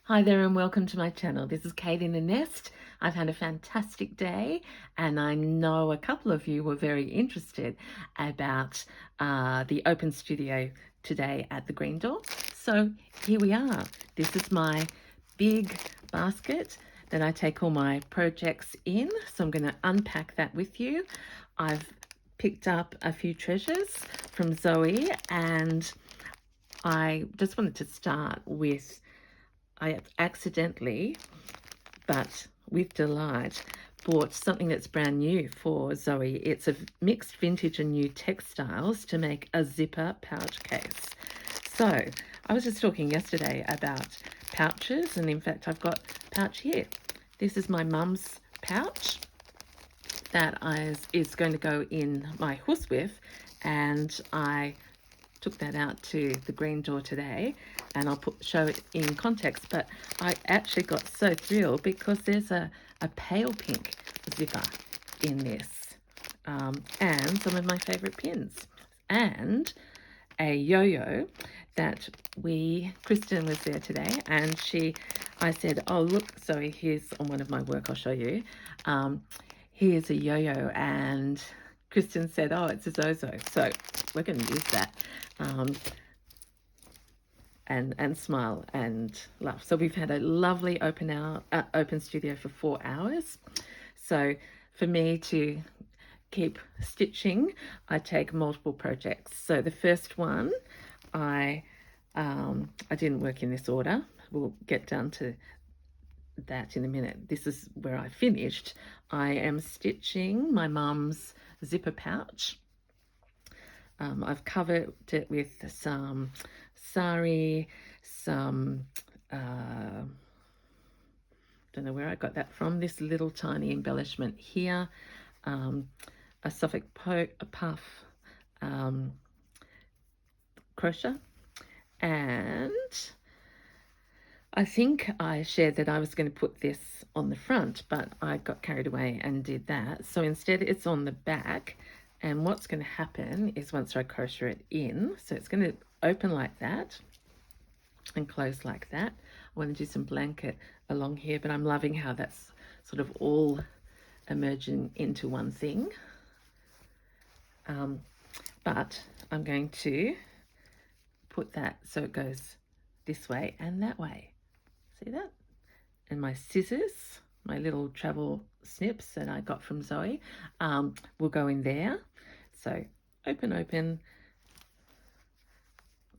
Hi there and welcome to my channel. This is Kate in the Nest. I've had a fantastic day and I know a couple of you were very interested about the open studio today at the Green Door. So here we are. This is my big basket that I take all my projects in. So I'm going to unpack that with you. I've picked up a few treasures from Zoe and I just wanted to start with I accidentally, but with delight, bought something that's brand new for Zoe. It's a mixed vintage and new textiles to make a zipper pouch case. So I was just talking yesterday about pouches, and in fact I've got a pouch here. This is my mum's pouch that is going to go in my horsewhip, and I took that out to the Green Door today, and I'll show it in context. But I actually got so thrilled because there's a pale pink zipper in this, and some of my favorite pins, and a yo-yo that Kristen was there today, and I said, oh look, Zoe, here's on one of my work, I'll show you. Here's a yo-yo, and Kristen said, oh, it's a Zozo. So we're going to use that and smile and laugh. So we've had a lovely open studio for 4 hours. So for me to keep stitching, I take multiple projects. So the first one, I didn't work in this order. We'll get down to that in a minute. This is where I finished. I am stitching my mum's zipper pouch. I've covered it with some sari, some don't know where I got that from, this little tiny embellishment here, a Suffolk puff crochet, and I think I shared that I was going to put this on the front, but I got carried away and did that. So instead it's on the back, and what's going to happen is once I crochet it in, so it's going to open like that and close like that. I want to do some blanket along here, but I'm loving how that's sort of all emerging into one thing. But I'm going to put that so it goes this way and that way. See that? And my scissors, my little travel snips that I got from Zoe, will go in there. So open,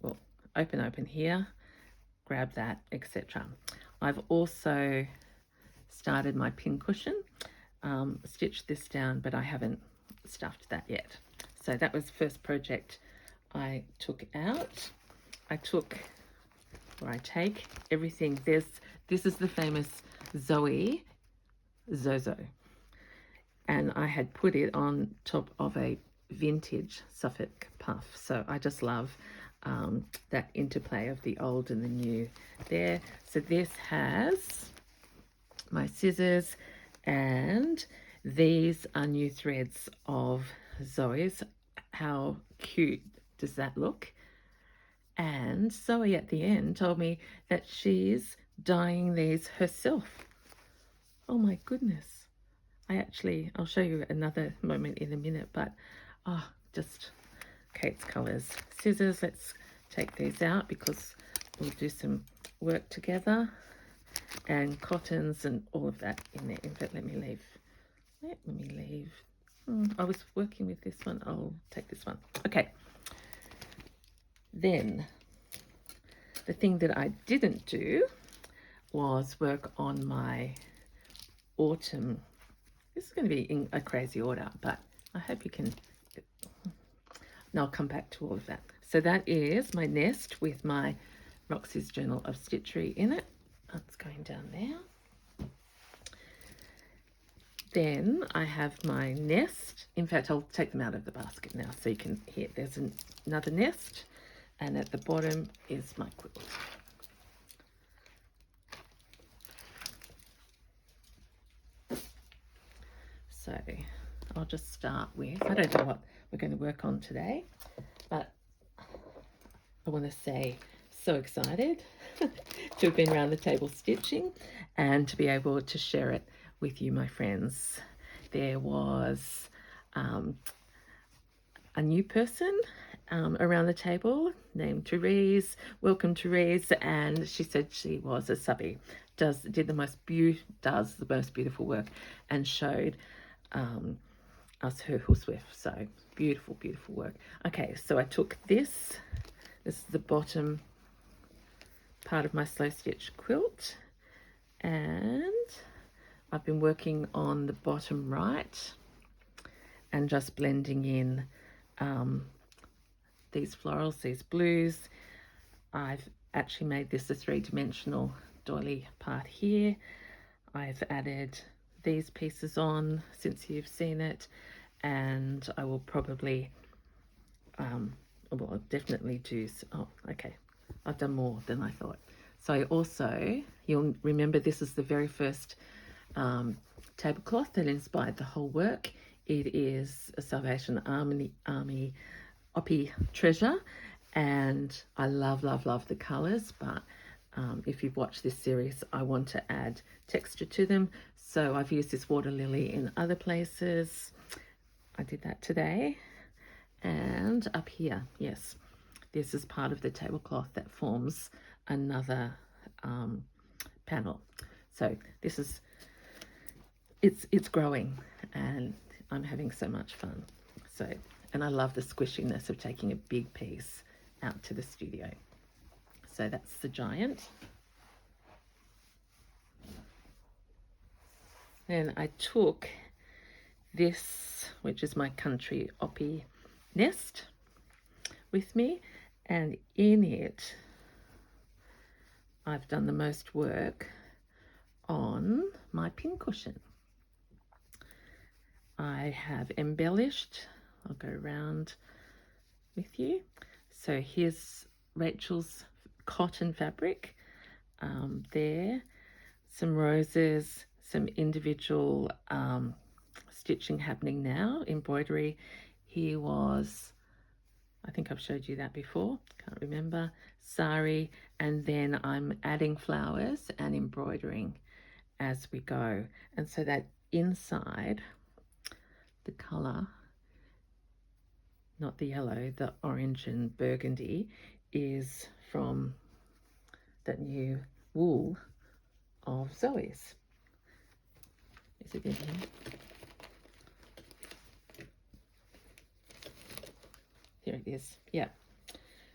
well, open here, grab that, etc. I've also started my pin cushion, stitched this down, but I haven't stuffed that yet. So that was the first project I took out. I take everything. This is the famous Zoe Zozo, and I had put it on top of a vintage Suffolk puff. So I just love that interplay of the old and the new there. So this has my scissors, and these are new threads of Zoe's. How cute does that look? And Zoe at the end told me that she's dyeing these herself. Oh my goodness. I'll show you another moment in a minute, but just Kate's colours. Scissors, let's take these out because we'll do some work together. And cottons and all of that in there. In fact, let me leave. I was working with this one. I'll take this one. Okay. Then the thing that I didn't do was work on my autumn. This is going to be in a crazy order, but I hope you can. And I'll come back to all of that. So that is my nest with my Roxy's Journal of Stitchery in it. That's going down there. Then I have my nest. In fact, I'll take them out of the basket now so you can hear. There's another nest, and at the bottom is my quilt. So I'll just start with, I don't know what we're going to work on today, but I want to say so excited to have been around the table stitching and to be able to share it with you, my friends. There was a new person around the table named Therese. Welcome, Therese. And she said she was a subby. Does the most beautiful work, and showed us her horsewhip. So beautiful, beautiful work. Okay, so I took this. This is the bottom part of my slow stitch quilt, and I've been working on the bottom right and just blending in these florals, these blues. I've actually made this a three-dimensional doily part here. I've added these pieces on since you've seen it, and I will probably well, I'll definitely do. Oh, okay, I've done more than I thought. So also, you'll remember this is the very first tablecloth that inspired the whole work. It is a Salvation Army Oppie treasure, and I love the colours, but if you've watched this series, I want to add texture to them. So I've used this water lily in other places. I did that today. And up here, yes, this is part of the tablecloth that forms another panel. So this is, it's growing, and I'm having so much fun. So, and I love the squishiness of taking a big piece out to the studio. So that's the giant. Then I took this, which is my country Oppie nest, with me, and in it I've done the most work on my pincushion. I have embellished. I'll go around with you. So here's Rachel's cotton fabric there, some roses, some individual stitching happening now, embroidery. Here was, I think I've showed you that before, can't remember, sari, and then I'm adding flowers and embroidering as we go. And so that inside, the colour, not the yellow, the orange and burgundy, is from that new wool of Zoe's. Is it in here? Here it is. Yeah.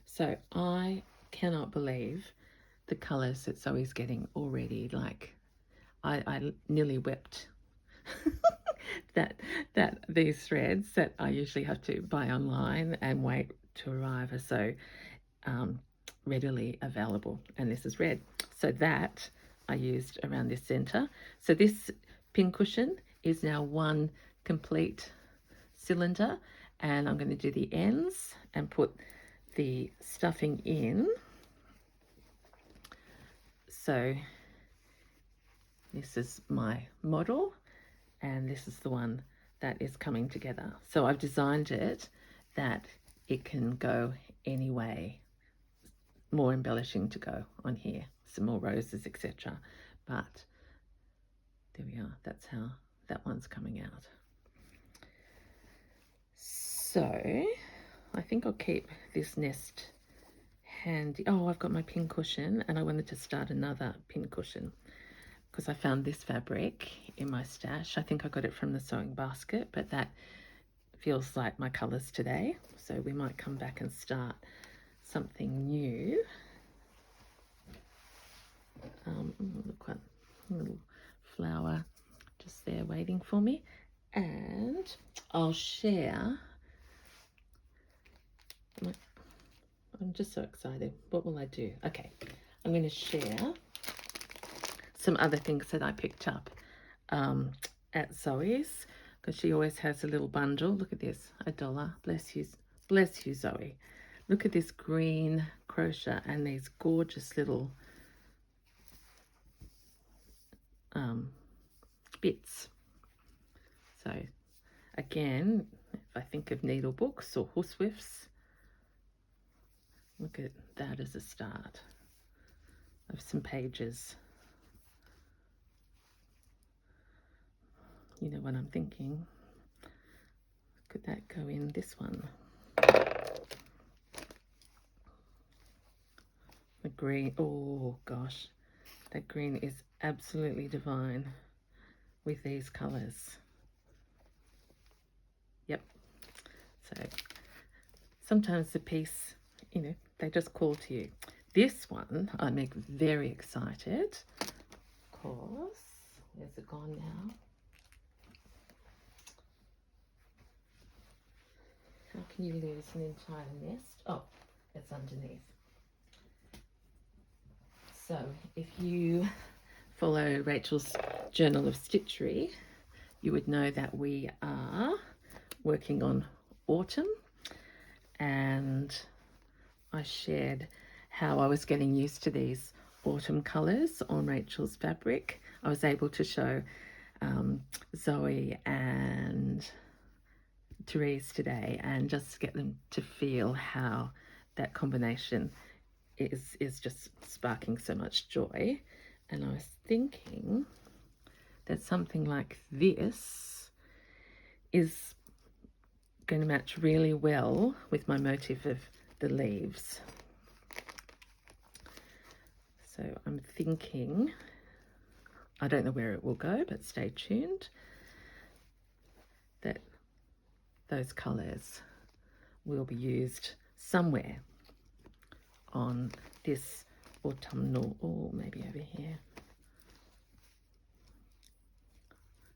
So I cannot believe the colours that Zoe's getting already. Like, I nearly wept that these threads that I usually have to buy online and wait to arrive are so readily available. And this is red. So that I used around this centre. So this pincushion is now one complete cylinder, and I'm going to do the ends and put the stuffing in. So this is my model, and this is the one that is coming together. So I've designed it that it can go any way. More embellishing to go on here, some more roses, etc. But there we are. That's how that one's coming out. So I think I'll keep this nest handy. Oh, I've got my pincushion, and I wanted to start another pincushion because I found this fabric in my stash. I think I got it from the sewing basket, but that feels like my colours today. So we might come back and start something new. Look what a little flower just there waiting for me, and I'll share. I'm just so excited. What will I do? Okay, I'm going to share some other things that I picked up at Zoe's, because she always has a little bundle. Look at this, $1. Bless you, Zoe. Look at this green crochet and these gorgeous little bits. So again, if I think of needle books or horsewhips, look at that as a start. of some pages. You know what I'm thinking? Could that go in this one? The green, oh gosh, that green is absolutely divine with these colours. Yep. So sometimes the piece, you know, they just call to you. This one I'm very excited because, where's it gone now? How can you lose an entire nest? Oh, it's underneath. So if you follow Rachel's Journal of Stitchery, you would know that we are working on autumn, and I shared how I was getting used to these autumn colours on Rachel's fabric. I was able to show Zoe and Therese today and just get them to feel how that combination is just sparking so much joy. And I was thinking that something like this is going to match really well with my motif of the leaves. So I'm thinking, I don't know where it will go, but stay tuned, that those colours will be used somewhere on this autumnal, or maybe over here.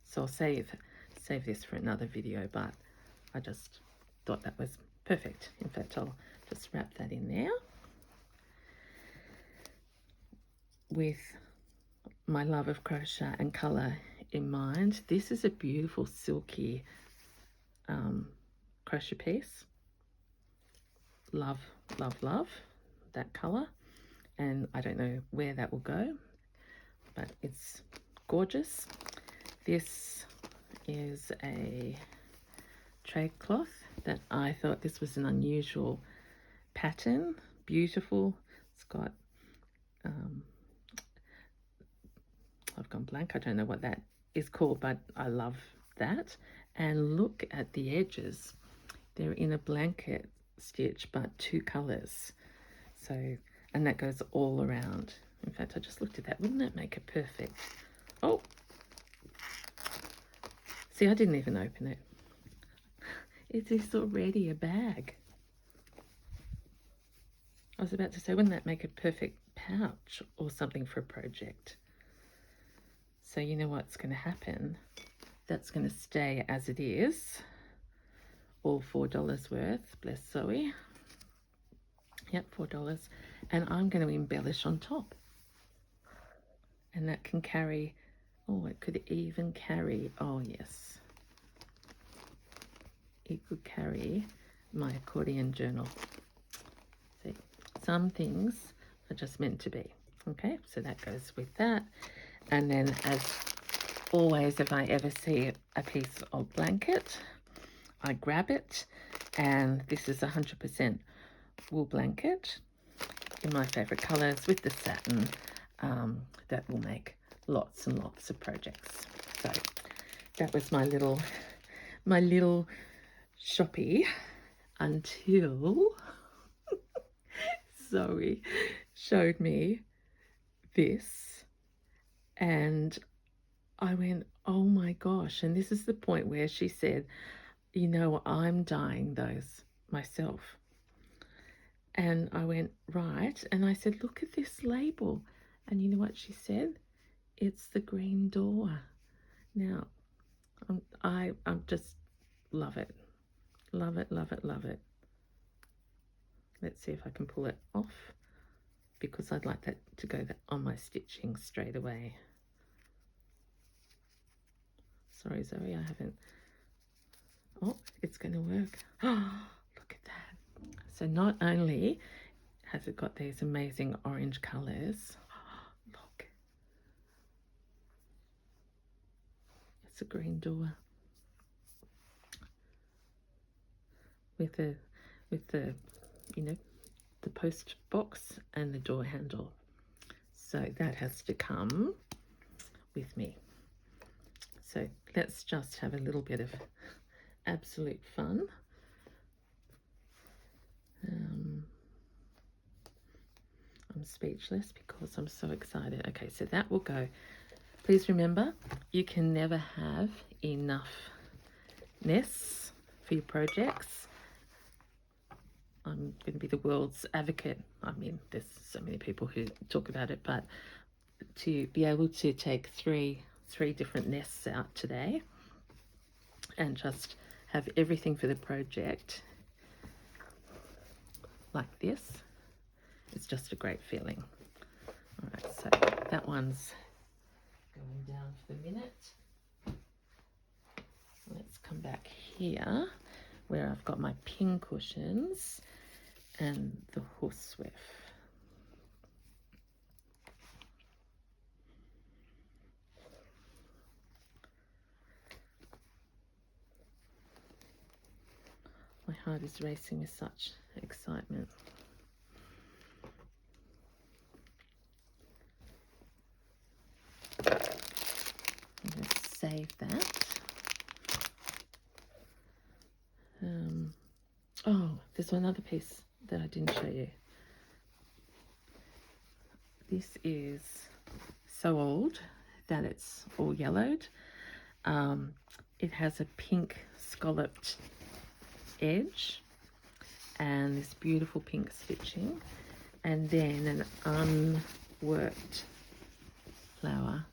So I'll save this for another video, but I just thought that was perfect. In fact, I'll just wrap that in there with my love of crochet and colour in mind. This is a beautiful silky crochet piece. Love, love, love that colour, and I don't know where that will go, but it's gorgeous. This is a trade cloth that I thought this was an unusual pattern. Beautiful. It's got I've gone blank, I don't know what that is called, but I love that. And look at the edges, they're in a blanket stitch but two colours. So, and that goes all around. In fact, I just looked at that. Wouldn't that make it perfect? Oh, see, I didn't even open it. It is already a bag. I was about to say, wouldn't that make a perfect pouch or something for a project? So you know what's going to happen? That's going to stay as it is. All $4 worth. Bless Zoe. Yep, $4. And I'm going to embellish on top. And that can carry, oh, it could even carry, oh yes. It could carry my accordion journal. See, some things are just meant to be. Okay, so that goes with that. And then, as always, if I ever see a piece of blanket, I grab it, and this is 100% wool blanket in my favorite colors with the satin. That will make lots and lots of projects. So that was my little shoppy until Zoe showed me this, and I went, oh my gosh. And this is the point where she said, you know, I'm dyeing those myself. And I went, right. And I said, look at this label. And you know what she said? It's the green door. Now, I just love it. Love it, love it, love it. Let's see if I can pull it off, because I'd like that to go on my stitching straight away. Sorry, Zoe, I haven't. Oh, it's going to work. Oh, look at that. So not only has it got these amazing orange colours, look. It's a green door with the you know, the post box and the door handle. So that has to come with me. So let's just have a little bit of absolute fun. I'm speechless because I'm so excited. Okay, so that will go. Please remember, you can never have enough nests for your projects. I'm going to be the world's advocate. I mean, there's so many people who talk about it, but to be able to take three different nests out today and just have everything for the project like this, it's just a great feeling. All right, so that one's going down for the minute. Let's come back here where I've got my pin cushions and the horsewhip. My heart is racing with such excitement. I'm going to save that. Oh, there's another piece that I didn't show you. This is so old that it's all yellowed. It has a pink scalloped edge and this beautiful pink stitching, and then an unworked flower.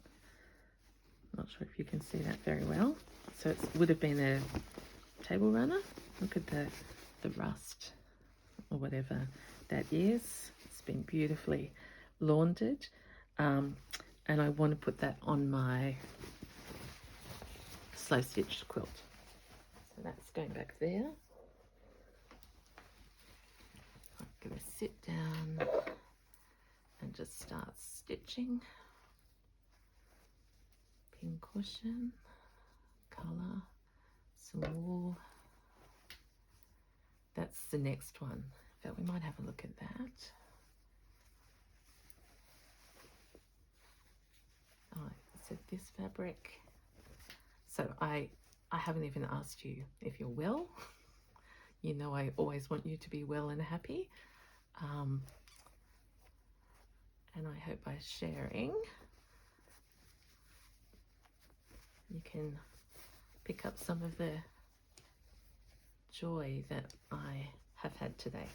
Not sure if you can see that very well. So it would have been a table runner. Look at the rust or whatever that is. It's been beautifully laundered, and I want to put that on my slow stitched quilt. So that's going back there. I'm going to sit down and just start stitching. Pin cushion, colour, some wool. That's the next one. In fact, we might have a look at that. Oh, so this fabric. So I haven't even asked you if you're well. You know I always want you to be well and happy. And I hope by sharing you can pick up some of the joy that I have had today.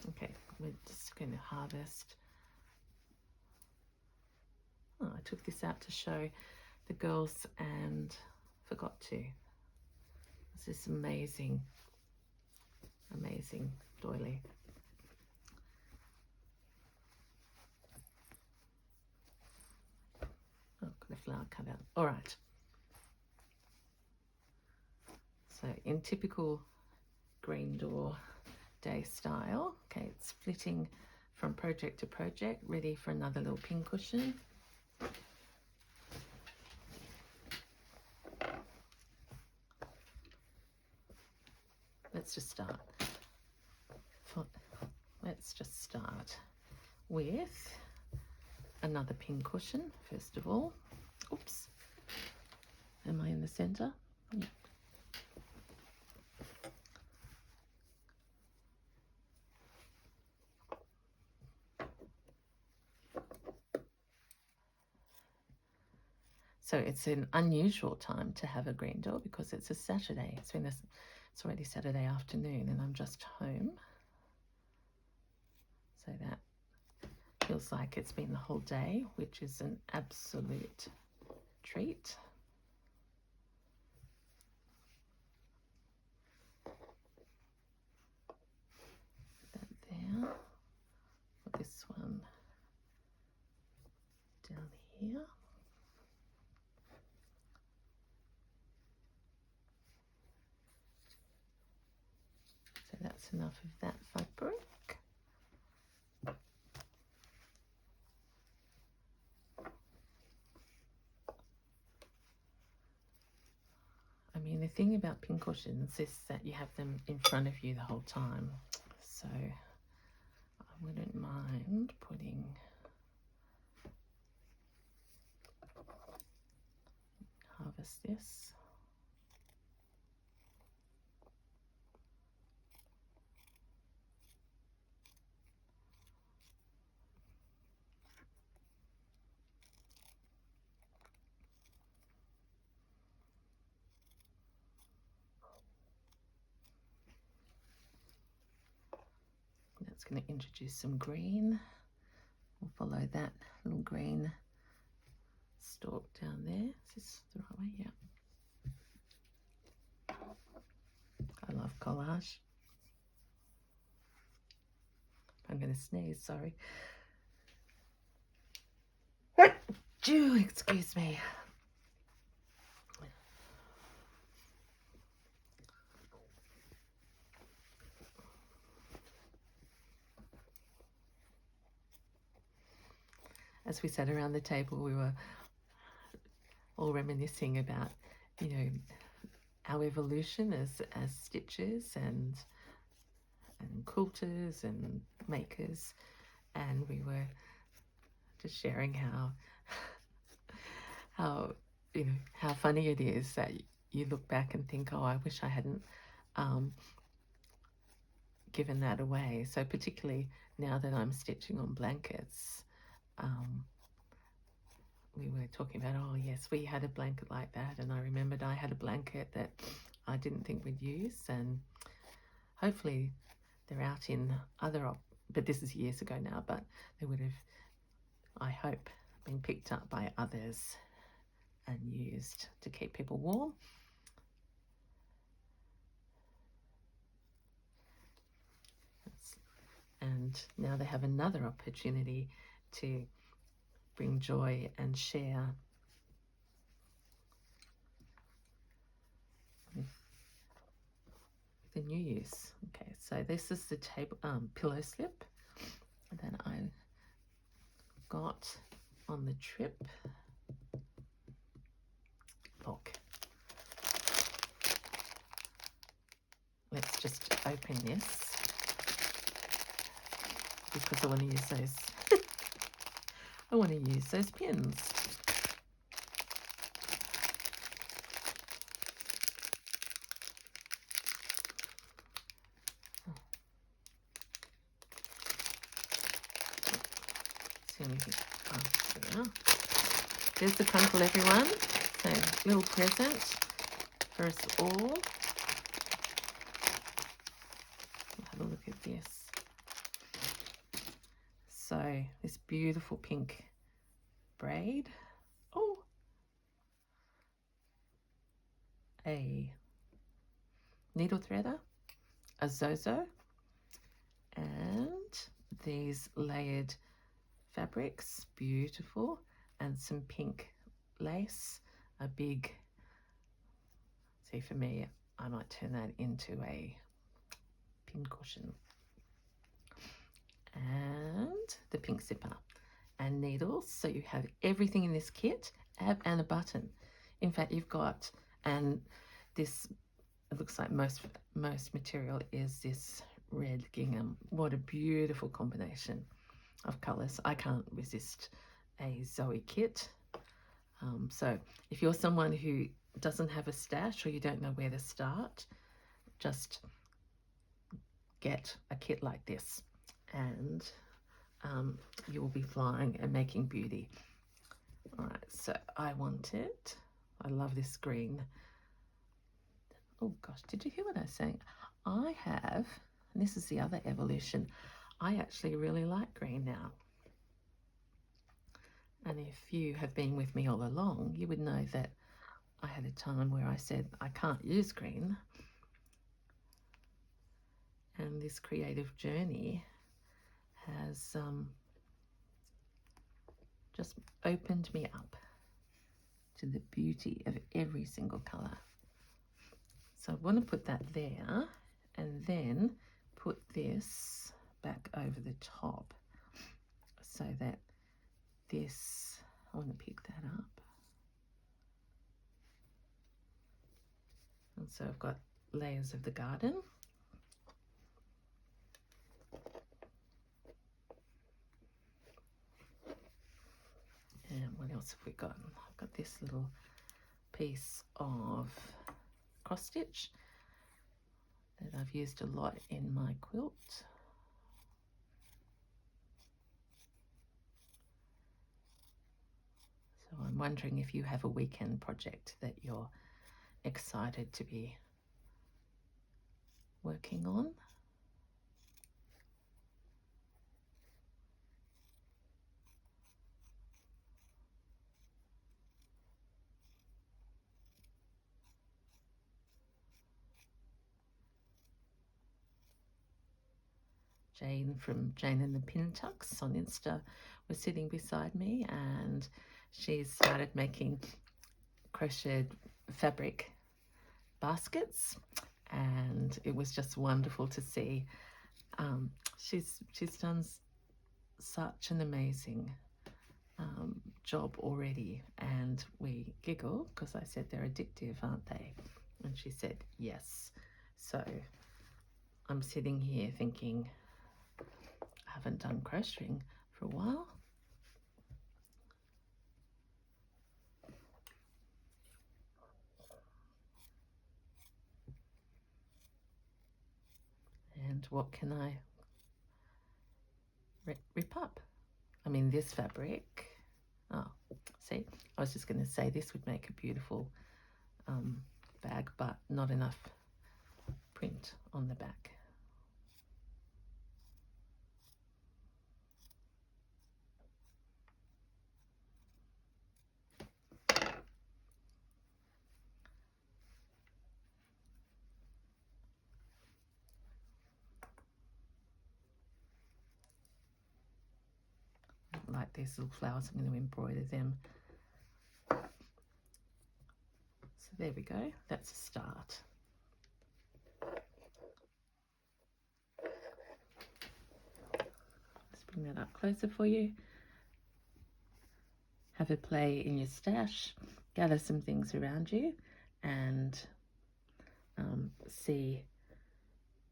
Okay, we're just going to harvest. Oh, I took this out to show the girls and forgot to. It's this amazing doily. Oh, got a flower cut out. All right. So in typical green door day style, okay, it's flitting from project to project, ready for another little pin cushion. Let's just start. Let's just start with another pin cushion, first of all. Oops. Am I in the center? Yeah. So it's an unusual time to have a green door because it's a Saturday. It's already Saturday afternoon and I'm just home. So that feels like it's been the whole day, which is an absolute treat. That there. Put this one down here. So that's enough of that fabric. I mean, the thing about pin cushions is that you have them in front of you the whole time. So I wouldn't mind putting adjust this. That's going to introduce some green. We'll follow that little green stalk down there. Is this the right way? Yeah. I love collage. I'm going to sneeze, sorry. Excuse me. As we sat around the table, we were all reminiscing about, you know, our evolution as stitchers and quilters and makers, and we were just sharing how you know how funny it is that you look back and think, oh, I wish I hadn't given that away. So particularly now that I'm stitching on blankets, we were talking about, oh yes, we had a blanket like that, and I remembered I had a blanket that I didn't think we'd use, and hopefully they're out in other, but this is years ago now, but they would have, I hope, been picked up by others and used to keep people warm. And now they have another opportunity to bring joy and share with the new use. Okay, so this is the table pillow slip that I got on the trip. Look, let's just open this because I want to use those. I want to use those pins. See anything? Oh, there we are. There's the crunkle, everyone. So, little present for us all. Have a look at this. So, this beautiful pink braid. Oh, a needle threader, a zozo, and these layered fabrics, beautiful, and some pink lace, a big, see, for me, I might turn that into a pin cushion, and the pink zipper and needles. So you have everything in this kit, and a button. In fact, you've got, and this, it looks like most material is this red gingham. What a beautiful combination of colours. I can't resist a Zoe kit. So if you're someone who doesn't have a stash or you don't know where to start, just get a kit like this, and you will be flying and making beauty. All right, so I love this green. Oh gosh, did you hear what I was saying? I have, and this is the other evolution, I actually really like green now. And if you have been with me all along, you would know that I had a time where I said I can't use green. And this creative journey has just opened me up to the beauty of every single colour. So I want to put that there and then put this back over the top so that this, I want to pick that up. And so I've got layers of the garden. And what else have we got? I've got this little piece of cross stitch that I've used a lot in my quilt. So I'm wondering if you have a weekend project that you're excited to be working on. Jane from Jane and the Pin Tucks on Insta was sitting beside me, and she started making crocheted fabric baskets, and it was just wonderful to see. She's done such an amazing job already, and we giggle because I said they're addictive, aren't they? And she said yes. So I'm sitting here thinking, I haven't done crocheting for a while. And what can I rip up? I mean, this fabric, oh, see, I was just going to say this would make a beautiful bag, but not enough print on the back. Like these little flowers, I'm going to embroider them. So there we go, that's a start. Let's bring that up closer for you. Have a play in your stash, gather some things around you, and see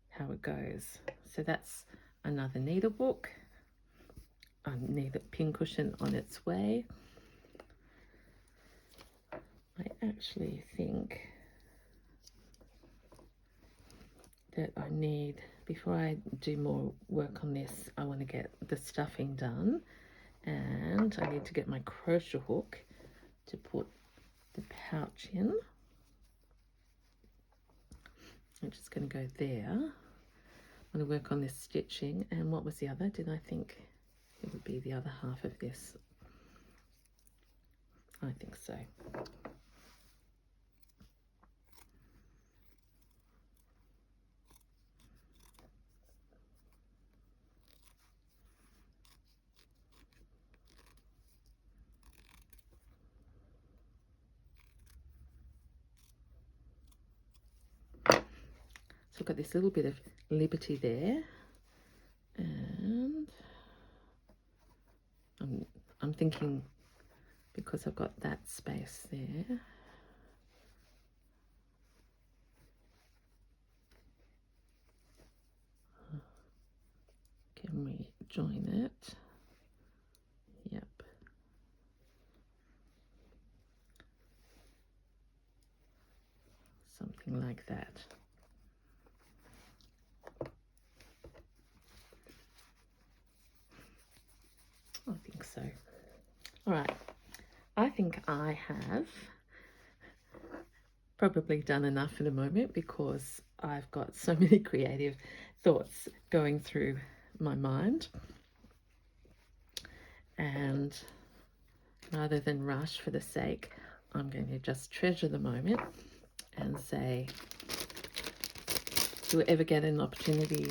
how it goes. So that's another needle book, a needle pin cushion on its way. I actually think that I need, before I do more work on this, I want to get the stuffing done, and I need to get my crochet hook to put the pouch in. I'm just going to go there. I'm going to work on this stitching. And what was the other? Did I think it would be the other half of this? I think so. So I've got this little bit of liberty there, and I'm thinking, because I've got that space there, can we join it? Yep. Something like that. I think so. All right, I think I have probably done enough for the moment, because I've got so many creative thoughts going through my mind, and rather than rush for the sake, I'm going to just treasure the moment and say, do you ever get an opportunity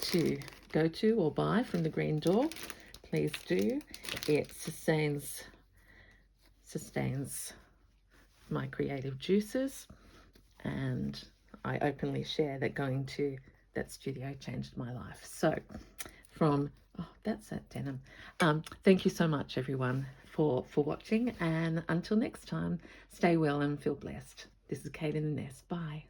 to go to or buy from the Green Door, please do. It sustains my creative juices, and I openly share that going to that studio changed my life. So from, oh, that's that denim. Thank you so much, everyone, for watching, and until next time, stay well and feel blessed. This is Kate in the Nest. Bye.